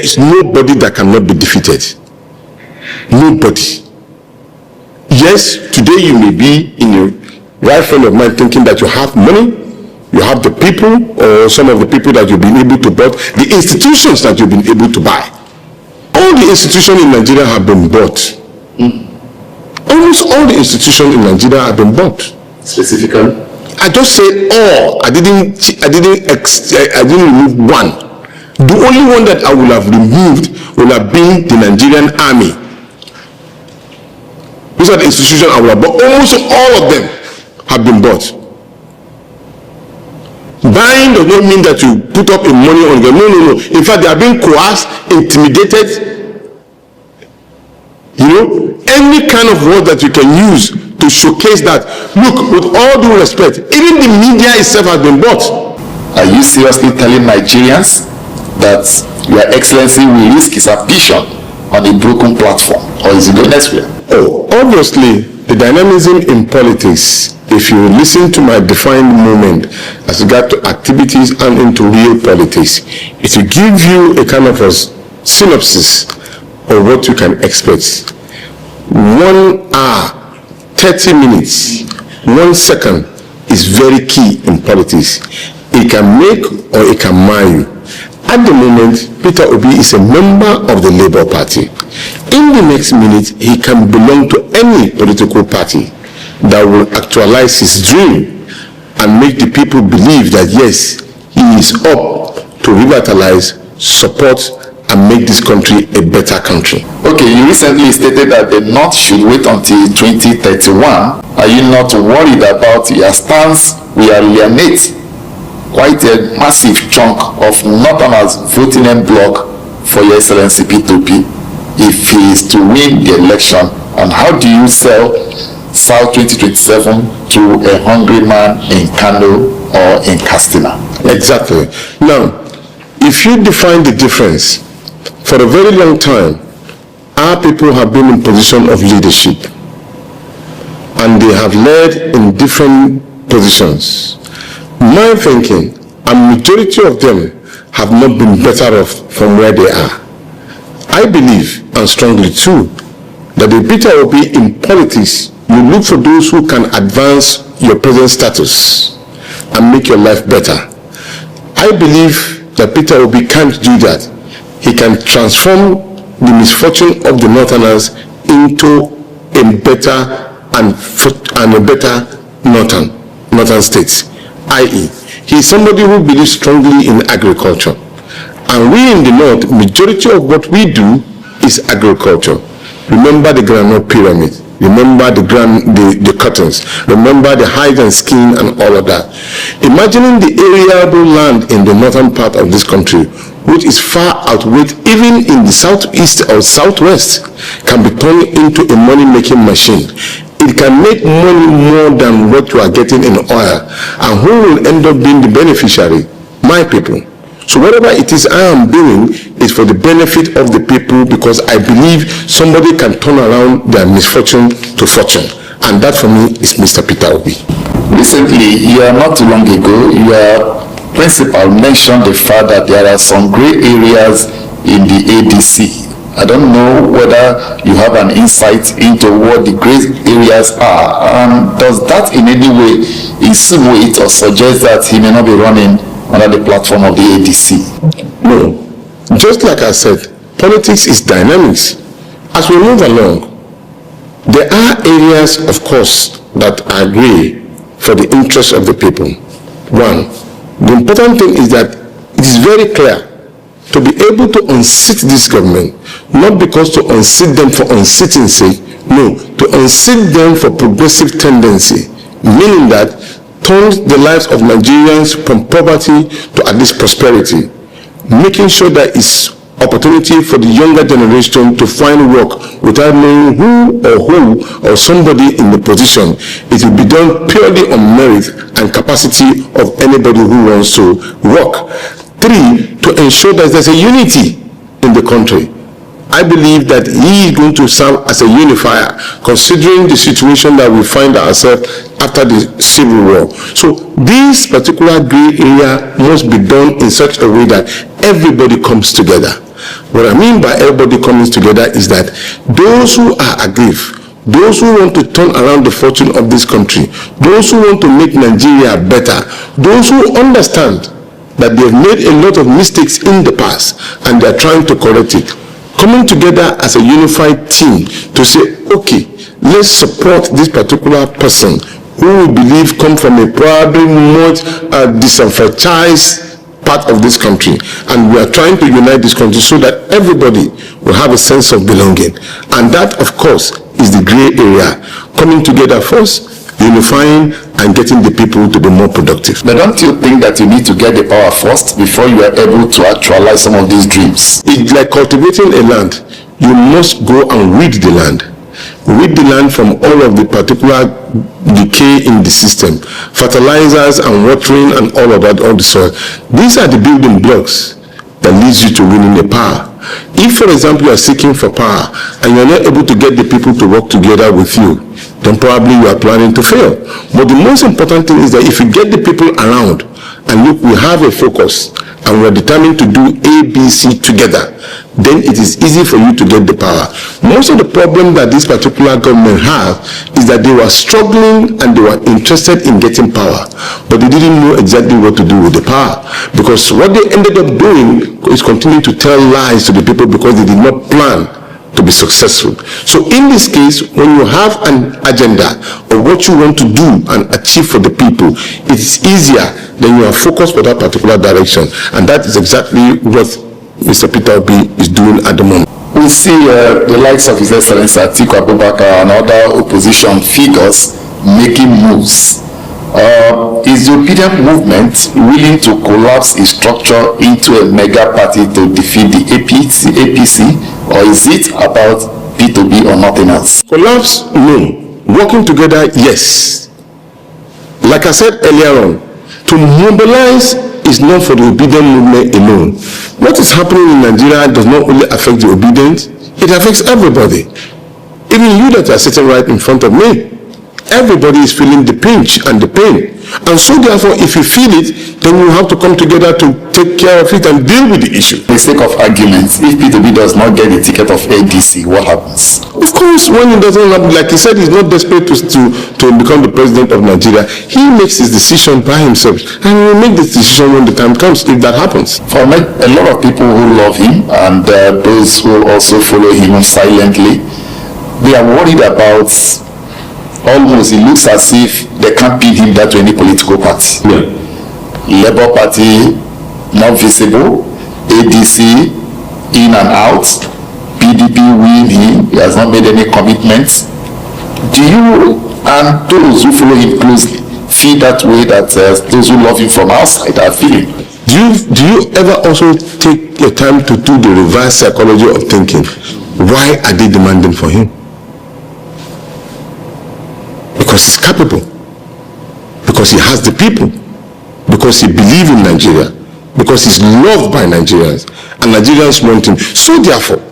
is nobody that cannot be defeated. Nobody. Yes, today you may be in a right frame of mind thinking that you have money, you have the people, or some of the people that you've been able to buy, the institutions that you've been able to buy. All the institutions in Nigeria have been bought. Almost all the institutions in Nigeria have been bought. Specifically? I just said all. I didn't remove one. The only one that I would have removed would have been the Nigerian army. These are the institutions I would have bought. Almost all of them have been bought. Buying does not mean that you put up a money on them. No. In fact, they are being coerced, intimidated. You know, any kind of word that you can use to showcase that. Look, with all due respect, even the media itself has been bought. Are you seriously telling Nigerians that Your Excellency will risk his ambition on a broken platform, or is it going elsewhere? Oh, obviously, the dynamism in politics, if you listen to my defined moment as regard to activities and into real politics, it will give you a kind of a synopsis of what you can expect. 1 hour, 30 minutes, 1 second is very key in politics. It can make or it can mar you. At the moment, Peter Obi is a member of the Labour Party. In the next minute, he can belong to any political party that will actualize his dream and make the people believe that yes, he is up to revitalize, support, and make this country a better country. Okay, you recently stated that the North should wait until 2031. Are you not worried about your stance? We alienate quite a massive chunk of Northerners voting en bloc for Your Excellency P2P if he is to win the election. And how do you sell South 2027 to a hungry man in Kano or in Katsina? Exactly. Now, if you define the difference, for a very long time, our people have been in position of leadership, and they have led in different positions. My thinking, a majority of them have not been better off from where they are. I believe, and strongly too, that the Peter Obi in politics, you look for those who can advance your present status and make your life better. I believe that Peter Obi can't do that. He can transform the misfortune of the Northerners into a better and a better northern states. I.e., he is somebody who believes strongly in agriculture. And we in the North, majority of what we do is agriculture. Remember the groundnut pyramid. Remember the cottons. Remember the hide and skin and all of that. Imagining the arable land in the northern part of this country, which is far outweighed even in the southeast or southwest, can be turned into a money-making machine. It can make money more than what you are getting in oil. And who will end up being the beneficiary? My people. So whatever it is I am doing is for the benefit of the people, because I believe somebody can turn around their misfortune to fortune. And that for me is Mr. Peter Obi. Recently, not too long ago, your principal mentioned the fact that there are some gray areas in the ADC. I don't know whether you have an insight into what the gray areas are. Does that in any way insinuate or suggest that he may not be running under the platform of the ADC? No. Just like I said, politics is dynamics. As we move along, there are areas, of course, that are gray for the interests of the people. One, the important thing is that it is very clear to be able to unseat this government, not because to unseat them for unsitting sake, no, to unseat them for progressive tendency, meaning that turns the lives of Nigerians from poverty to at least prosperity, making sure that it's opportunity for the younger generation to find work without knowing who or somebody in the position. It will be done purely on merit and capacity of anybody who wants to work. 3, to ensure that there's a unity in the country. I believe that he is going to serve as a unifier, considering the situation that we find ourselves after the Civil War. So this particular gray area must be done in such a way that everybody comes together. What I mean by everybody coming together is that those who are aggrieved, those who want to turn around the fortune of this country, those who want to make Nigeria better, those who understand that they've made a lot of mistakes in the past and they're trying to correct it, coming together as a unified team to say, okay, let's support this particular person who we believe come from a probably much disenfranchised part of this country, and we are trying to unite this country so that everybody will have a sense of belonging. And that, of course, is the gray area. Coming together first, unifying, and getting the people to be more productive. But don't you think that you need to get the power first before you are able to actualize some of these dreams? It's like cultivating a land. You must go and weed the land. Weed the land from all of the particular decay in the system, fertilizers and watering and all of that, all the soil. These are the building blocks that leads you to winning the power. If, for example, you are seeking for power and you're not able to get the people to work together with you, then probably you are planning to fail. But the most important thing is that if you get the people around and look, we have a focus and we are determined to do A, B, C together, then it is easy for you to get the power. Most of the problem that this particular government have is that they were struggling and they were interested in getting power, but they didn't know exactly what to do with the power, because what they ended up doing is continuing to tell lies to the people because they did not plan to be successful. So in this case, when you have an agenda of what you want to do and achieve for the people, it is easier than you are focused for that particular direction. And that is exactly what Mr. Peter Obi is doing at the moment. We see the likes of His Excellency Atiku Abubakar and other opposition figures making moves. Is the obedient movement willing to collapse its structure into a mega party to defeat the APC, or is it about P2B or nothing else? Collapse, no. Working together, yes. Like I said earlier on, to mobilize is not for the obedient movement alone. What is happening in Nigeria does not only affect the obedient, it affects everybody. Even you that are sitting right in front of me. Everybody is feeling the pinch and the pain. And so therefore, if you feel it, then you have to come together to take care of it and deal with the issue. For the sake of arguments, if P2B does not get the ticket of ADC, what happens? Of course, when it doesn't happen, like he said, he's not desperate to become the president of Nigeria. He makes his decision by himself, and he will make the decision when the time comes, if that happens. For a lot of people who love him and those who also follow him silently, they are worried about, almost it looks as if they can't pin him down to any political party. Yeah. Labour Party, not visible. ADC, in and out. PDP win him. He has not made any commitments. Do you and those who follow him closely feel that way, that those who love him from outside are feeling? Do you ever also take your time to do the reverse psychology of thinking? Why are they demanding for him? Because he's capable, because he has the people, because he believes in Nigeria, because he's loved by Nigerians, and Nigerians want him. So therefore,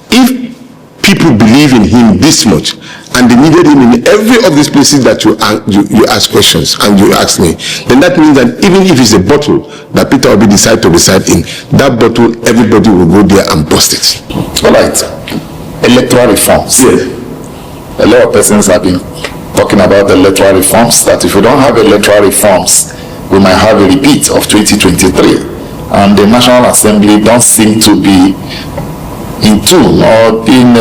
if people believe in him this much, and they needed him in every of these places that you ask questions and you ask me, then that means that even if it's a bottle that Peter Obi decide to reside in, that bottle, everybody will go there and bust it. All right. Electoral reforms. Yes. A lot of persons have been talking about the electoral reforms, that if we don't have electoral reforms, we might have a repeat of 2023. And the National Assembly don't seem to be in tune or being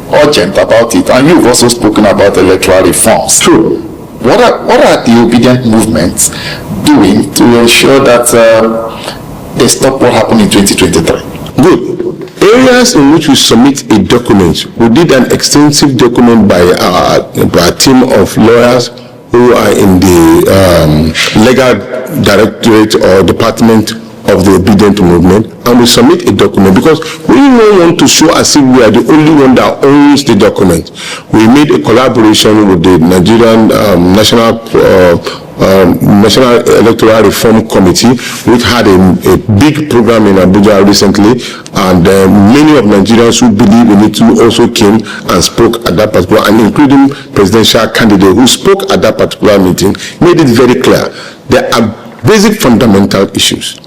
urgent about it. And you've also spoken about electoral reforms. True. What are the obedient movements doing to ensure that they stop what happened in 2023? Good. Areas in which we submit a document, we did an extensive document by a team of lawyers who are in the legal directorate or department of the obedient movement, and we submit a document because we don't want to show as if we are the only one that owns the document. We made a collaboration with the Nigerian National Electoral Reform Committee, which had a big program in Abuja recently, and many of Nigerians who believe in it also came and spoke at that particular, and including presidential candidate who spoke at that particular meeting, made it very clear there are basic fundamental issues.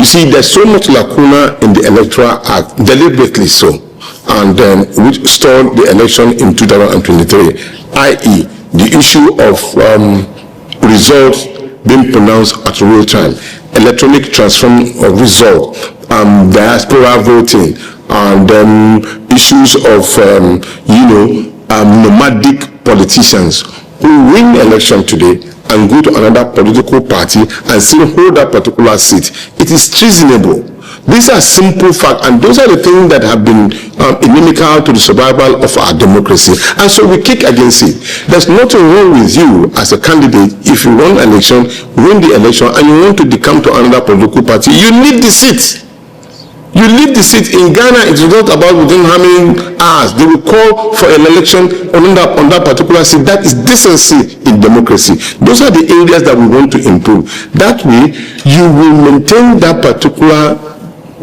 You see, there's so much lacuna in the Electoral Act, deliberately so, and which stalled the election in 2023, i.e., the issue of results being pronounced at real time, electronic transfer of result, diaspora voting, and issues of, nomadic politicians who win election today and go to another political party and still hold that particular seat. It is treasonable. These are simple facts, and those are the things that have been inimical to the survival of our democracy. And so we kick against it. There's nothing wrong with you as a candidate if you win the election, and you want to decamp to another political party. You need the seat. You leave the seat. In Ghana, it's not about within how many hours. They will call for an election on that particular seat. That is decency in democracy. Those are the areas that we want to improve. That way, you will maintain that particular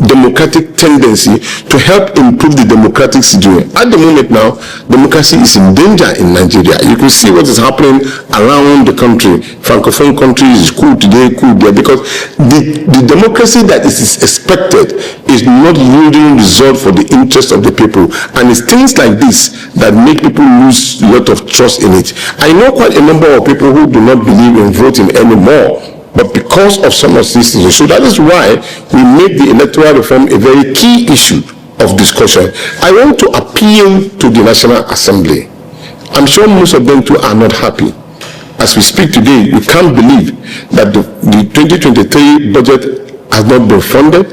democratic tendency to help improve the democratic situation. At the moment now, democracy is in danger in Nigeria. You can see what is happening around the country. Francophone countries is cool today, cool there, because the democracy that is expected is not yielding result for the interest of the people. And it's things like this that make people lose a lot of trust in it. I know quite a number of people who do not believe in voting anymore, but because of some of these things. So that is why we make the electoral reform a very key issue of discussion. I want to appeal to the National Assembly. I'm sure most of them too are not happy. As we speak today, we can't believe that the 2023 budget has not been funded.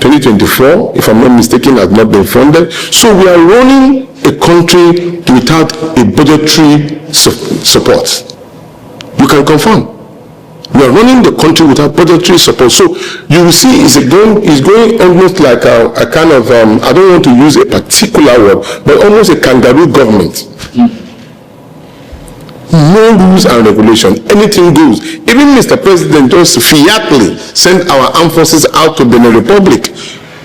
2024, if I'm not mistaken, has not been funded. So we are running a country without a budgetary support. You can confirm. We are running the country without budgetary support. So you will see it's going almost like a kind of, I don't want to use a particular word, but almost a kangaroo government. No rules and regulations. Anything goes. Even Mr. President just fiatly sent our armed forces out to Benin Republic,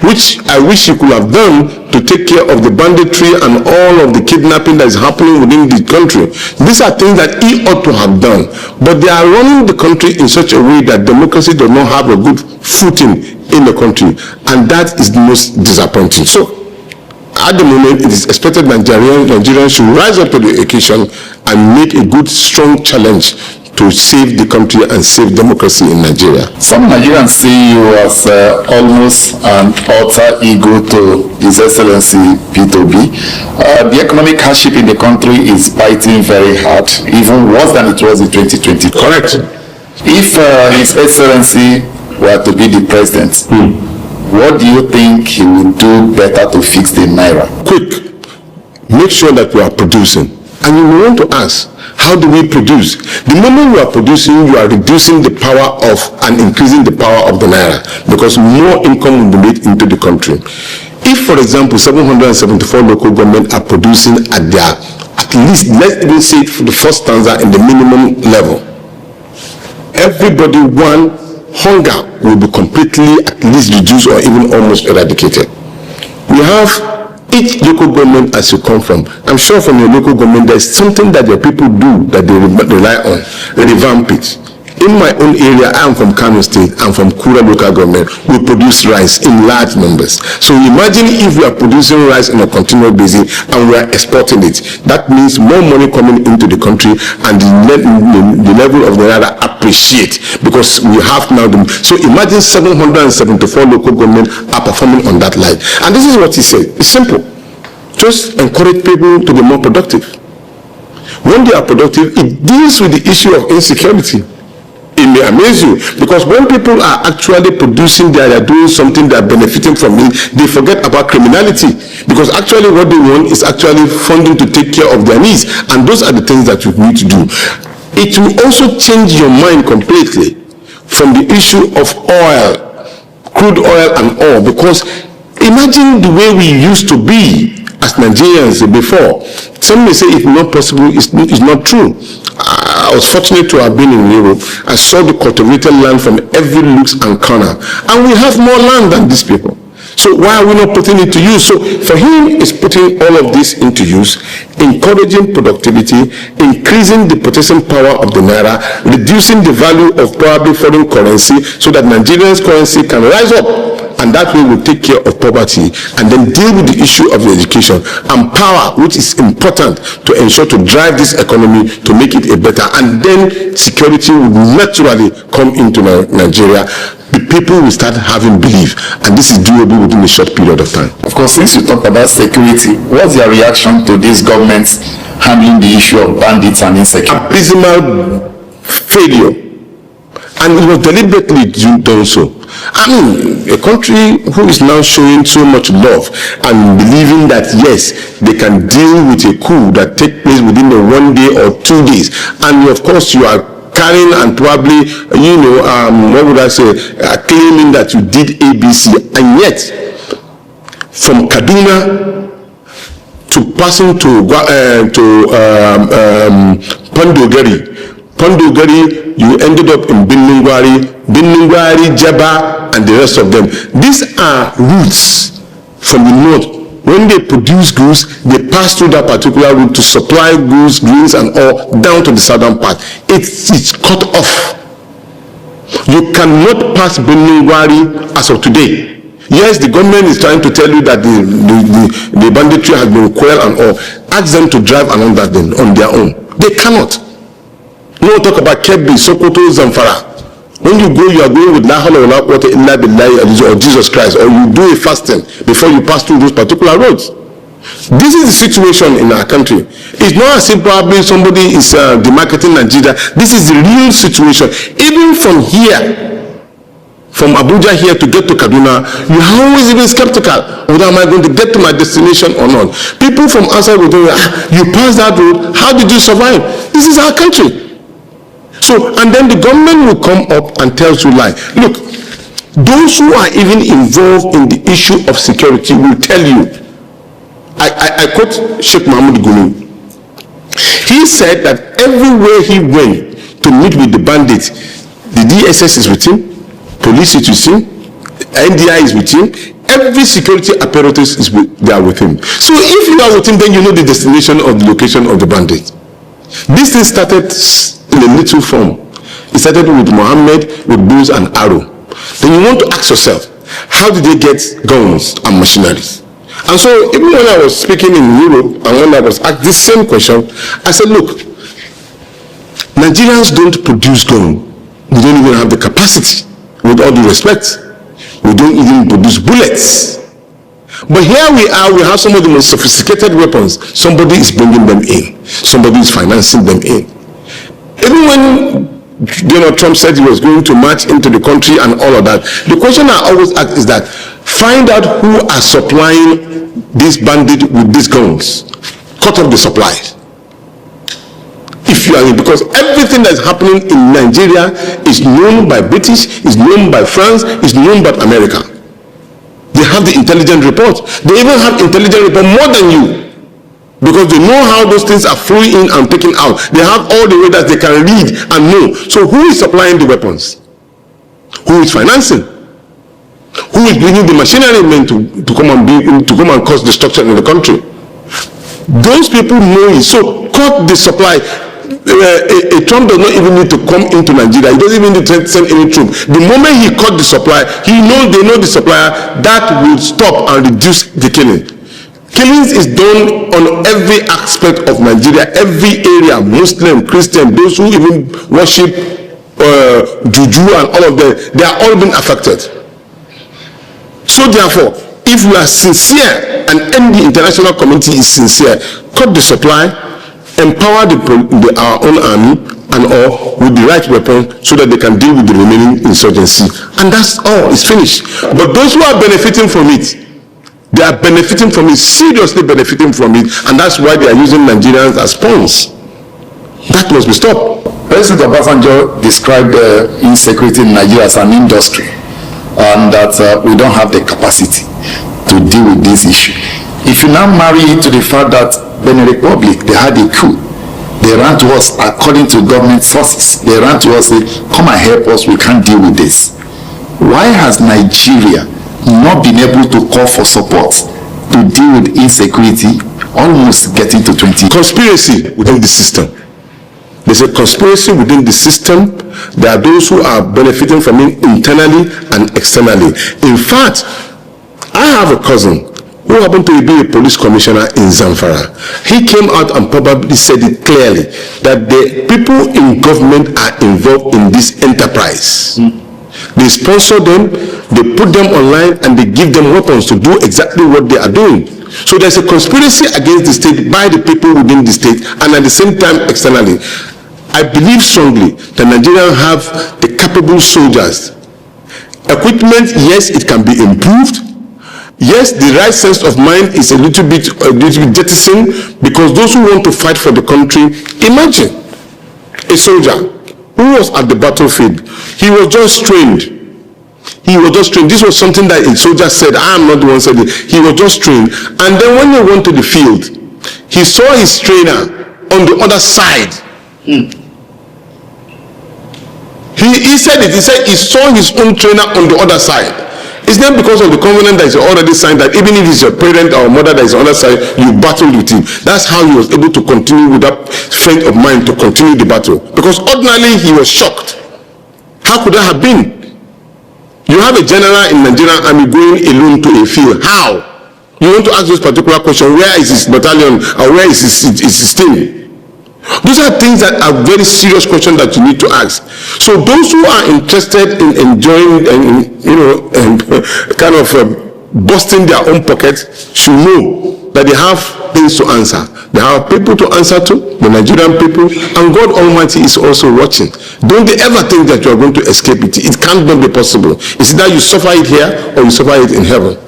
which I wish he could have done to take care of the banditry and all of the kidnapping that is happening within the country. These are things that he ought to have done. But they are running the country in such a way that democracy does not have a good footing in the country. And that is the most disappointing. So, at the moment, it is expected Nigerians should rise up to the occasion and make a good, strong challenge to save the country and save democracy in Nigeria. Some Nigerians see you as almost an alter ego to His Excellency P2B. The economic hardship in the country is biting very hard, even worse than it was in 2020. Correct. If His Excellency were to be the president, what do you think he would do better to fix the Naira? Quick, make sure that we are producing. And you may want to ask, how do we produce? The moment you are producing, you are reducing the power of and increasing the power of the Naira, because more income will be made into the country. If, for example, 774 local governments are producing at least, let's even say for the first stanza in the minimum level, everybody, hunger will be completely at least reduced or even almost eradicated. We have each local government as you come from. I'm sure from your local government there's something that your people do that they rely on. They revamp it. In my own area, I am from Kano State, I'm from Kura local government. We produce rice in large numbers. So imagine if we are producing rice on a continual basis and we are exporting it. That means more money coming into the country, and the level of the Naira appreciate, because we have now so imagine 774 local government are performing on that line. And this is what he said. It's simple. Just encourage people to be more productive. When they are productive, it deals with the issue of insecurity. It may amaze you, because when people are actually producing, they are doing something, they are benefiting from it, they forget about criminality, because actually what they want is actually funding to take care of their needs, and those are the things that you need to do. It will also change your mind completely from the issue of oil, crude oil and all, because imagine the way we used to be as Nigerians before. Some may say it's not possible, it's not true. I was fortunate to have been in Europe. I saw the cultivated land from every nook and corner. And we have more land than these people. So why are we not putting it to use? So for him, it's putting all of this into use, encouraging productivity, increasing the purchasing power of the naira, reducing the value of probably foreign currency so that Nigeria's currency can rise up, and that way we'll take care of poverty and then deal with the issue of the education and power, which is important to ensure to drive this economy to make it a better, and then security will naturally come into Nigeria. The people will start having belief, and this is doable within a short period of time. Of course, since you talked about security, what's your reaction to this government handling the issue of bandits and insecurity? Abysmal failure, and it was deliberately done so. I mean, a country who is now showing so much love and believing that yes, they can deal with a coup that takes place within a 1 day or 2 days, and of course you are carrying and probably, what would I say, claiming that you did ABC, and yet from Kaduna to passing to Pondogari, you ended up in Binningwari, Jaba, and the rest of them. These are routes from the north. When they produce goods, they pass through that particular route to supply goods, greens, and all down to the southern part. It's cut off. You cannot pass Binningwari as of today. Yes, the government is trying to tell you that the banditry has been quelled and all. Ask them to drive along that then on their own. They cannot. No talk about Kebbi, Sokoto, Zamfara. When you go, you are going with La hawla wa la quwwata illa billahi or Jesus Christ, or you do a fasting before you pass through those particular roads. This is the situation in our country. It's not as if probably somebody is demarketing Nigeria. This is the real situation. Even from here, from Abuja here to get to Kaduna, you are always even skeptical. Whether am I going to get to my destination or not? People from outside will tell you, you passed that road, how did you survive? This is our country. So, and then the government will come up and tell you lie. Look, those who are even involved in the issue of security will tell you. I quote Sheikh Mahmoud Gumi. He said that everywhere he went to meet with the bandits, the DSS is with him, police is with him, NDI is with him, every security apparatus is there with him. So if you are with him, then you know the destination or the location of the bandit. This thing started in a little form. It started with Muhammad, with bows and arrow. Then you want to ask yourself, how did they get guns and machineries? And so even when I was speaking in Europe and when I was asked this same question, I said, look, Nigerians don't produce guns. We don't even have the capacity, with all due respect. We don't even produce bullets. But here we are, we have some of the most sophisticated weapons. Somebody is bringing them in. Somebody is financing them in. Even when Donald Trump said he was going to march into the country and all of that, the question I always ask is that, find out who are supplying these bandits with these guns. Cut off the supplies. If you are in, because everything that's happening in Nigeria is known by British, is known by France, is known by America. They have the intelligence report. They even have intelligence report more than you, because they know how those things are flowing in and taken out. They have all the way that they can read and know. So who is supplying the weapons? Who is financing? Who is bringing the machinery men to come and cause destruction in the country? Those people know it. So cut the supply. A Trump does not even need to come into Nigeria. He doesn't even need to send any troops. The moment he cut the supply, they know the supplier, that will stop and reduce the killing. Killings is done on every aspect of Nigeria, every area, Muslim, Christian, those who even worship Juju and all of them, they are all being affected. So therefore, if we are sincere, and the international community is sincere, cut the supply, empower our own army and all with the right weapon so that they can deal with the remaining insurgency. And that's all, it's finished. But those who are benefiting from it, they are benefiting from it, seriously benefiting from it, and that's why they are using Nigerians as pawns. That must be stopped. President Obasanjo described insecurity in Nigeria as an industry, and that we don't have the capacity to deal with this issue. If you now marry it to the fact that Benin Republic, they had a coup, they ran to us according to government sources. They ran to us, say, come and help us, we can't deal with this. Why has Nigeria not been able to call for support to deal with insecurity, almost getting to 20. Conspiracy within the system. There's a conspiracy within the system. There are those who are benefiting from it internally and externally. In fact, I have a cousin who happened to be a police commissioner in Zamfara. He came out and probably said it clearly that the people in government are involved in this enterprise. They sponsor them, they put them online, and they give them weapons to do exactly what they are doing. So there's a conspiracy against the state by the people within the state, and at the same time externally. I believe strongly that Nigerians have the capable soldiers. Equipment, yes, it can be improved. Yes, the right sense of mind is a little bit jettisoned, because those who want to fight for the country, imagine a soldier who was at the battlefield. He was just trained. He was just trained. This was something that a soldier said. I am not the one said it. He was just trained. And then when he went to the field, he saw his trainer on the other side. He said it. He said he saw his own trainer on the other side. It's not because of the covenant that is already signed that even if it's your parent or mother that is on the other side, you battled with him. That's how he was able to continue with that strength of mind to continue the battle. Because ordinarily he was shocked. How could that have been? You have a general in Nigerian army going alone to a field. How? You want to ask this particular question: where is his battalion, or where is his team? Those are things that are very serious questions that you need to ask. So those who are interested in enjoying and kind of busting their own pockets should know that they have things to answer. They have people to answer to, the Nigerian people, and God Almighty is also watching. Don't they ever think that you are going to escape it. It can't be possible. It's either you suffer it here or you suffer it in heaven,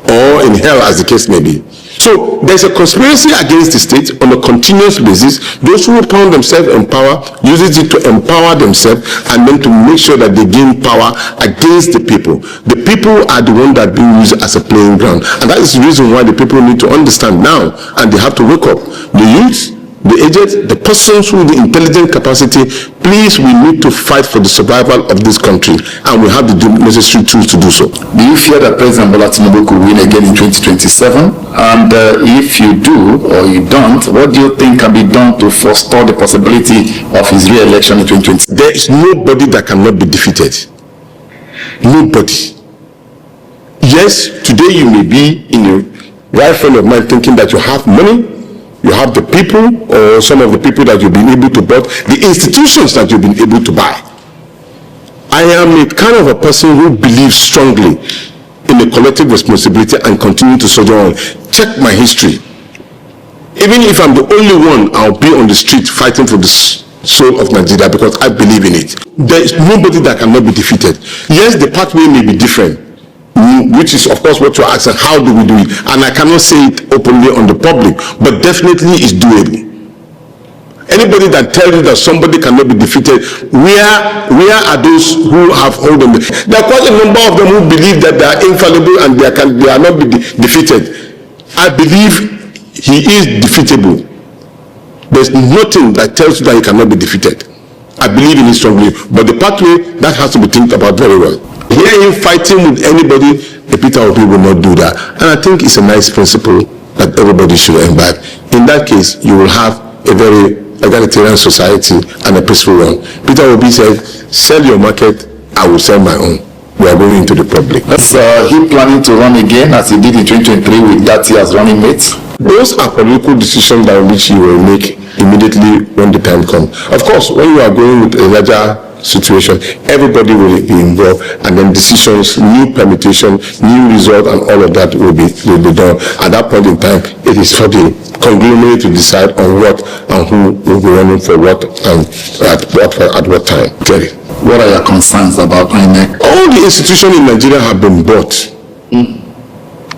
or in hell, as the case may be. So there's a conspiracy against the state on a continuous basis. Those who found themselves in power uses it to empower themselves, and then to make sure that they gain power against the people. The people are the ones that are being used as a playing ground, and that is the reason why the people need to understand now, and they have to wake up. The youth, the aged, the persons with the intelligent capacity, please, we need to fight for the survival of this country, and we have the necessary tools to do so. Do you fear that President Bola Tinubu could win again in 2027? And if you do or you don't, what do you think can be done to forestall the possibility of his re-election in 2027? There is nobody that cannot be defeated. Nobody. Yes, today you may be in a right frame of mind thinking that you have money, you have the people, or some of the people that you've been able to buy, the institutions that you've been able to buy. I am a kind of a person who believes strongly in a collective responsibility and continue to soldier on. Check my history. Even if I'm the only one, I'll be on the street fighting for the soul of Nigeria, because I believe in it. There is nobody that cannot be defeated. Yes, the pathway may be different, which is of course what you're asking, how do we do it? And I cannot say it openly on the public, but definitely it's doable. Anybody that tells you that somebody cannot be defeated, where are those who have hold on? There are quite a number of them who believe that they are infallible and they are not be defeated. I believe he is defeatable. There's nothing that tells you that he cannot be defeated. I believe in it strongly, but the pathway, that has to be thought about very well. Hear him fighting with anybody, the Peter Obi will not do that. And I think it's a nice principle that everybody should imbibe. In that case, you will have a very egalitarian society and a peaceful one. Peter Obi said, sell your market, I will sell my own. We are going into the public. Is he planning to run again as he did in 2023 with Datti as running mate? Those are political decisions that which he will make immediately when the time comes. Of course, when you are going with a larger situation, everybody will be involved, and then decisions, new permutation, new result, and all of that will be done. At that point in time, it is for the conglomerate to decide on what and who will be running for what and at what time. Get it? What are your concerns about INEC? All the institutions in Nigeria have been bought.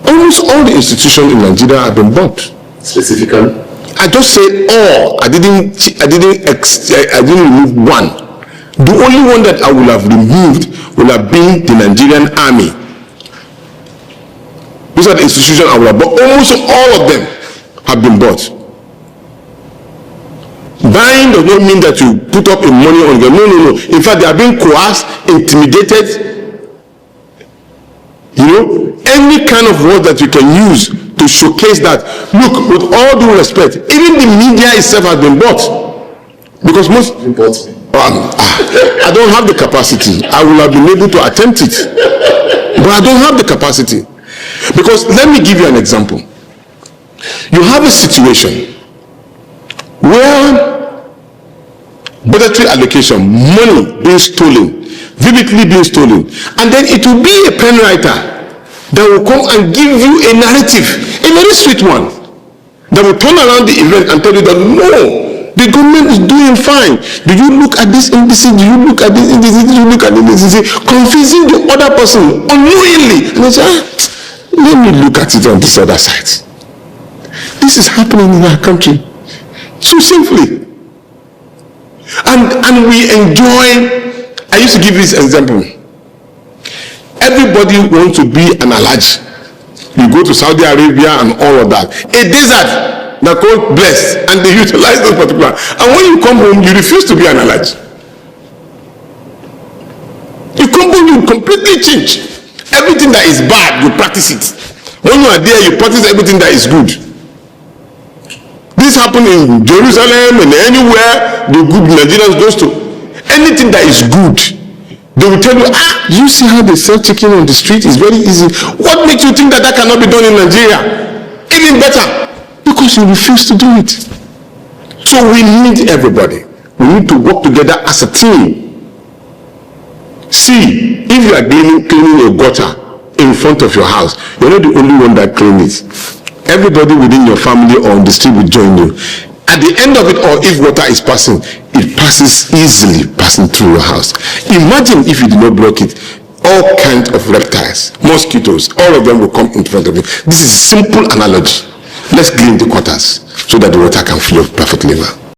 Almost all the institutions in Nigeria have been bought. Specifically? I just said all. I didn't remove one. The only one that I would have removed would have been the Nigerian army. These are the institutions I would have bought. Almost all of them have been bought. Buying does not mean that you put up in money on them. No. In fact, they are being coerced, intimidated. You know, any kind of word that you can use to showcase that. Look, with all due respect, even the media itself has been bought. Because most I don't have the capacity. I will have been able to attempt it, but I don't have the capacity. Because let me give you an example. You have a situation where budgetary allocation, money being stolen, vividly being stolen, and then it will be a pen writer that will come and give you a narrative, a very sweet one, that will turn around the event and tell you that no, the government is doing fine. Do you look at this indice? Do you look at this indice? Do you look at this indice? Confusing the other person unknowingly. And they say, let me look at it on this other side. This is happening in our country so simply. And we enjoy. I used to give this example. Everybody wants to be an Alhaji. You go to Saudi Arabia and all of that. A desert that God bless, and they utilize those particular. And when you come home, you refuse to be an Alhaji. You come home, you completely change. Everything that is bad, you practice it. When you are there, you practice everything that is good. This happened in Jerusalem and anywhere the good Nigerians goes to. Anything that is good, they will tell you, you see how they sell chicken on the street? It's very easy. What makes you think that that cannot be done in Nigeria? Even better. Because you refuse to do it. So we need everybody. We need to work together as a team. See, if you are cleaning a gutter in front of your house, you're not the only one that cleans it. Everybody within your family or on the street will join you. At the end of it all, if water is passing, it passes easily passing through your house. Imagine if you did not block it. All kinds of reptiles, mosquitoes, all of them will come in front of you. This is a simple analogy. Let's clean the gutters so that the water can flow perfectly well.